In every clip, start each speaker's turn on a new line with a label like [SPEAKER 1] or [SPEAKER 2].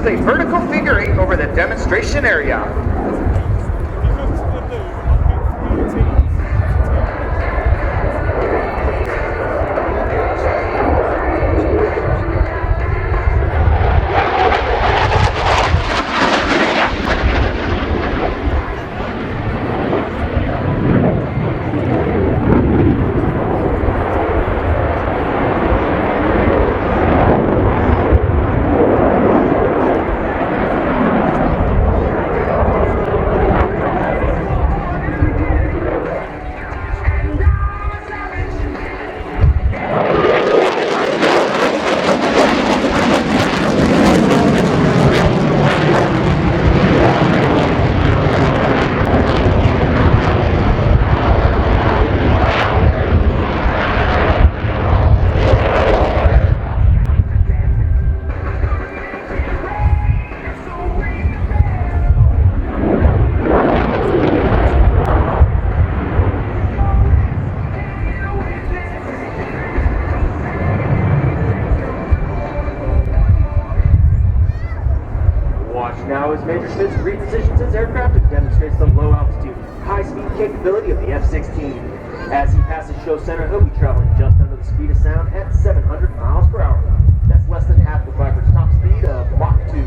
[SPEAKER 1] a vertical figure eight over the demonstration area.
[SPEAKER 2] Now as Major Schmitz repositions his aircraft and demonstrates the low altitude, high-speed capability of the F-16. As he passes show center, he'll be traveling just under the speed of sound at 700 miles per hour. That's less than half the Viper's top speed of Mach 2.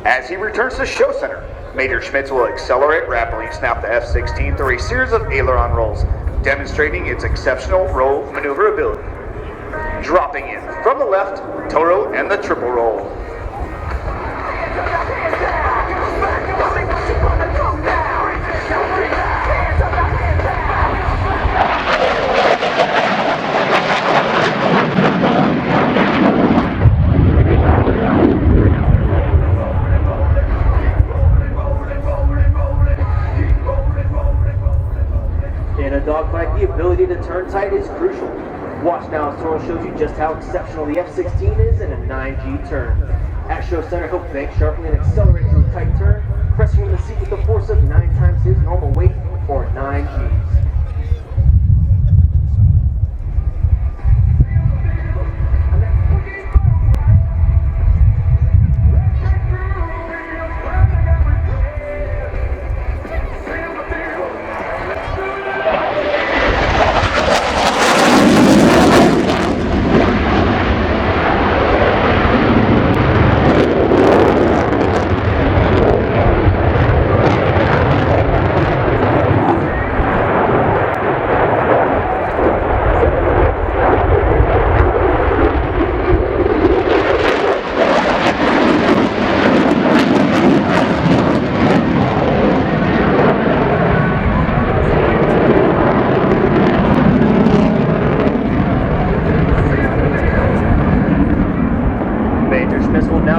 [SPEAKER 1] As he returns to show center, Major Schmitz will accelerate rapidly and snap the F-16 through a series of aileron rolls, demonstrating its exceptional roll maneuverability. Dropping in from the left, Toro and the triple roll.
[SPEAKER 2] In a dogfight, the ability to turn tight is crucial. Watch now as Toro shows you just how exceptional the F-16 is in a 9G turn. At show center, he'll bank sharply and accelerate through a tight turn, pressing from the seat with a force of 9 times his normal weight, or 9 Gs.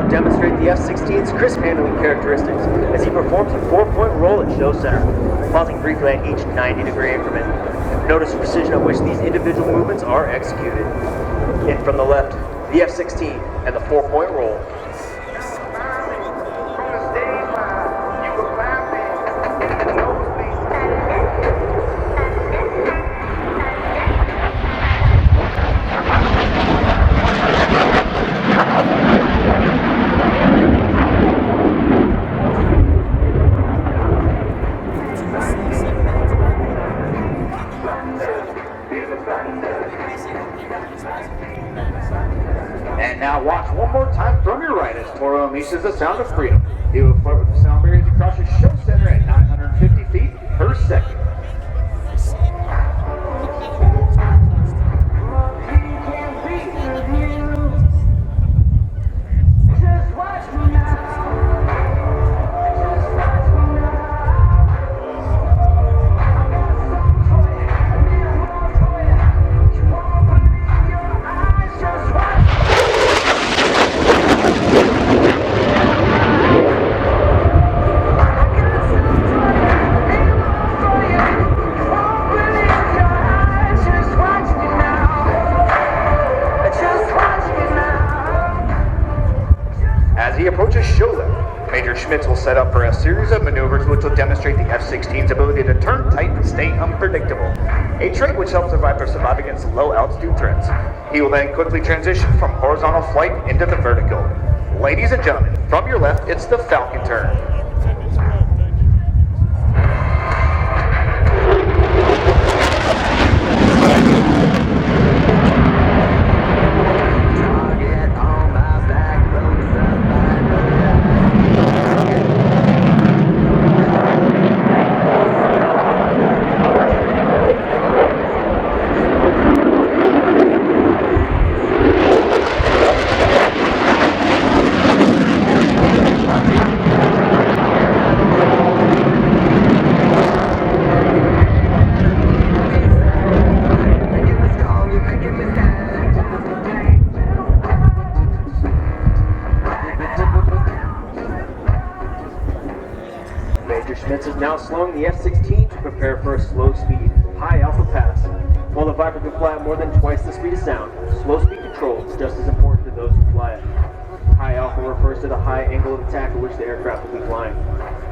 [SPEAKER 2] Demonstrate the F-16's crisp handling characteristics as he performs a 4-point roll at show center, pausing briefly at each 90-degree increment. Notice the precision at which these individual movements are executed. In from the left, the F-16 and the 4-point roll.
[SPEAKER 1] And now watch one more time from your right as Toro unleashes the sound of freedom. He will flirt with the sound barriers across his show center at 950 feet per second. Major Schmitz will set up for a series of maneuvers which will demonstrate the F-16's ability to turn tight and stay unpredictable, a trait which helps the Viper survive against low-altitude threats. He will then quickly transition from horizontal flight into the vertical. Ladies and gentlemen, from your left, it's the Falcon turn.
[SPEAKER 2] Major Schmitz is now slowing the F-16 to prepare for a slow speed, high alpha pass. While the Viper can fly at more than twice the speed of sound, slow speed control is just as important to those who fly it. High alpha refers to the high angle of attack at which the aircraft will be flying.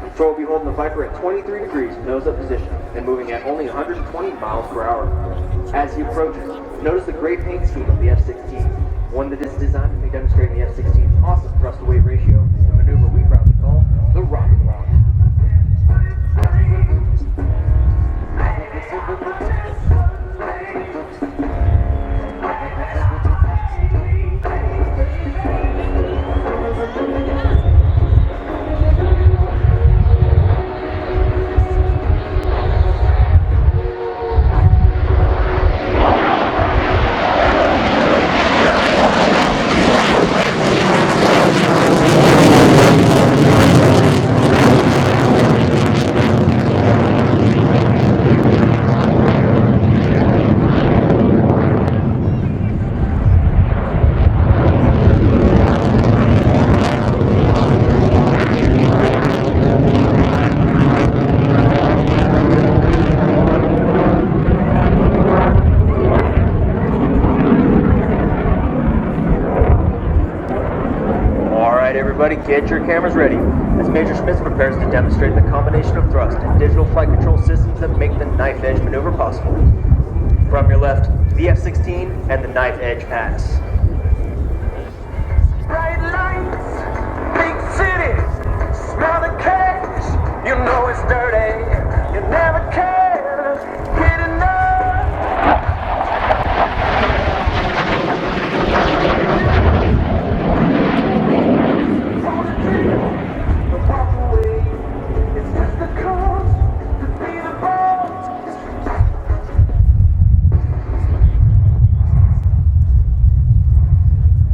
[SPEAKER 2] Control will be holding the Viper at 23 degrees nose up position and moving at only 120 miles per hour. As he approaches, notice the gray paint scheme of the F-16, one that is designed to be demonstrating the F-16's awesome thrust-to-weight ratio, a maneuver we proudly call the rocket launch. Everybody, get your cameras ready, as Major Schmitz prepares to demonstrate the combination of thrust and digital flight control systems that make the knife edge maneuver possible. From your left, the F-16 and the knife edge pass.
[SPEAKER 3] Bright lights, big city, smell the cash, you know it's dirty, you never can get enough.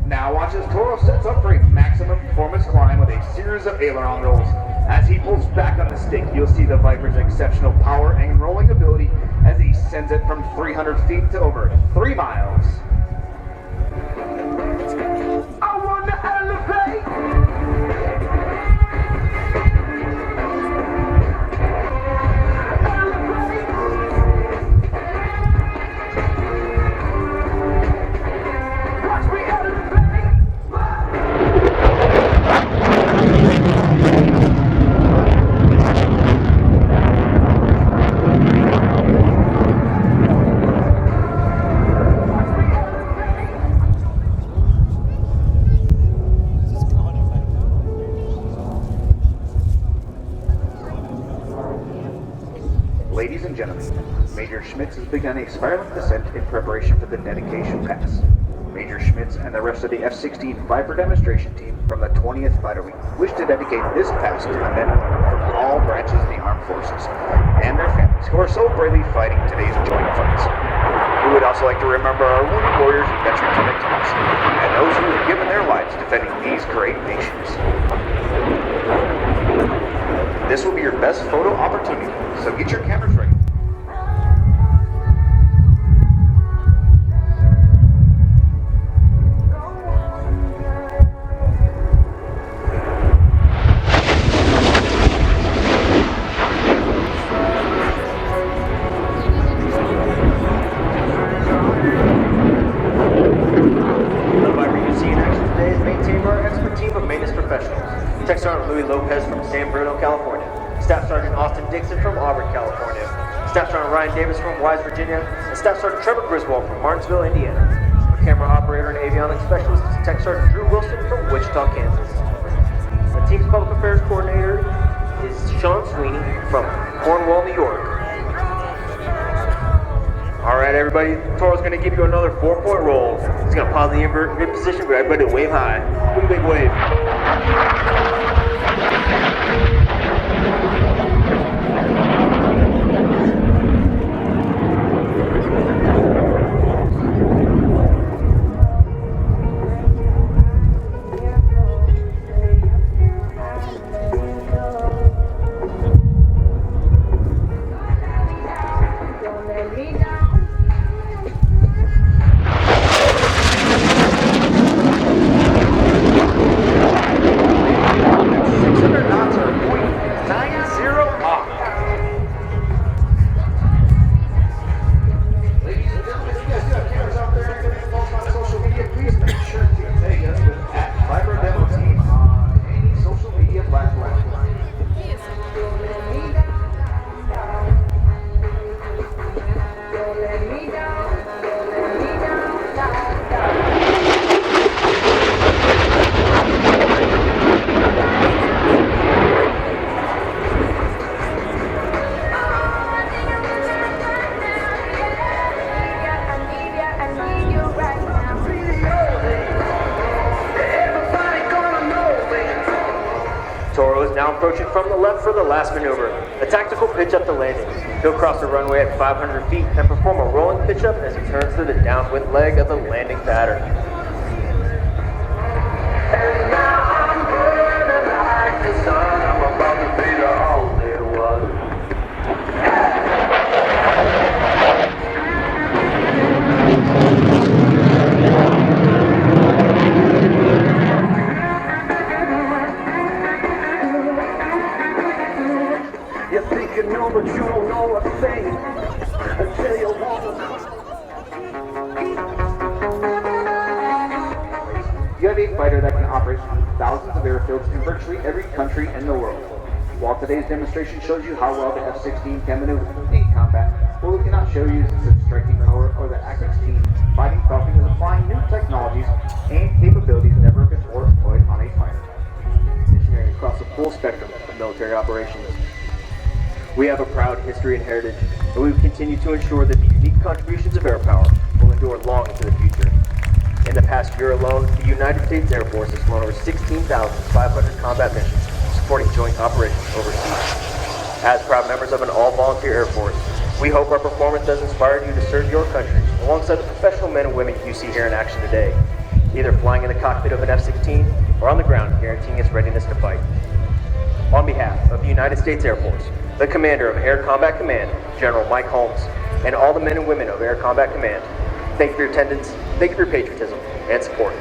[SPEAKER 1] Now watch as Toro sets up for a maximum performance climb with a series of aileron rolls. As he pulls back on the stick, you'll see the Viper's exceptional power and rolling ability as he sends it from 300 feet to over 3 miles.
[SPEAKER 3] I wanna elevate. Watch me elevate.
[SPEAKER 1] Ladies and gentlemen, Major Schmitz has begun a spiraling descent in preparation for the dedication pass. Major Schmitz and the rest of the F-16 Viper demonstration team from the 20th Fighter Wing wish to dedicate this pass to the men and women from all branches of the armed forces and their families who are so bravely fighting today's joint fights. We would also like to remember our wounded warriors and veterans in attendance, and those who have given their lives defending these great nations. This will be your best photo opportunity, so get your cameras ready.
[SPEAKER 2] The Viper you see in action today is maintained by our expert team of maintenance professionals. Techs aren't Louis Lopez from San Bruno, California. Staff Sergeant Austin Dixon from Auburn, California. Staff Sergeant Ryan Davis from Wise, Virginia. And Staff Sergeant Trevor Griswold from Martinsville, Indiana. Our camera operator and avionics specialist is Tech Sergeant Drew Wilson from Wichita, Kansas. The team's public affairs coordinator is Sean Sweeney from Cornwall, New York. All right, everybody, Toro's going to give you another 4-point roll. He's going to pause the invert mid position, grab everybody to wave high. One big wave. Now approaching from the left for the last maneuver, a tactical pitch up the landing. He'll cross the runway at 500 feet and perform a rolling pitch up as he turns to the downwind leg of the landing pattern.
[SPEAKER 3] And now I'm burning like the sun. I'm about to be the only one. You think you know, but you don't know a thing until you want to.
[SPEAKER 1] You have a fighter that can operate on thousands of airfields in virtually every country in the world. While today's demonstration shows you how well the F-16 can maneuver in combat, what we cannot show you is its striking power or the F-16 fighting Falcon is applying new technologies and capabilities never before employed on a fighter. Missionary across the full spectrum of military operations.
[SPEAKER 2] We have a proud history and heritage, and we will continue to ensure that the unique contributions of air power will endure long into the future. In the past year alone, the United States Air Force has flown over 16,500 combat missions supporting joint operations overseas. As proud members of an all-volunteer Air Force, we hope our performance has inspired you to serve your country alongside the professional men and women you see here in action today, either flying in the cockpit of an F-16 or on the ground guaranteeing its readiness to fight. On behalf of the United States Air Force, the Commander of Air Combat Command, General Mike Holmes, and all the men and women of Air Combat Command, thank you for your attendance, thank you for your patriotism, and support.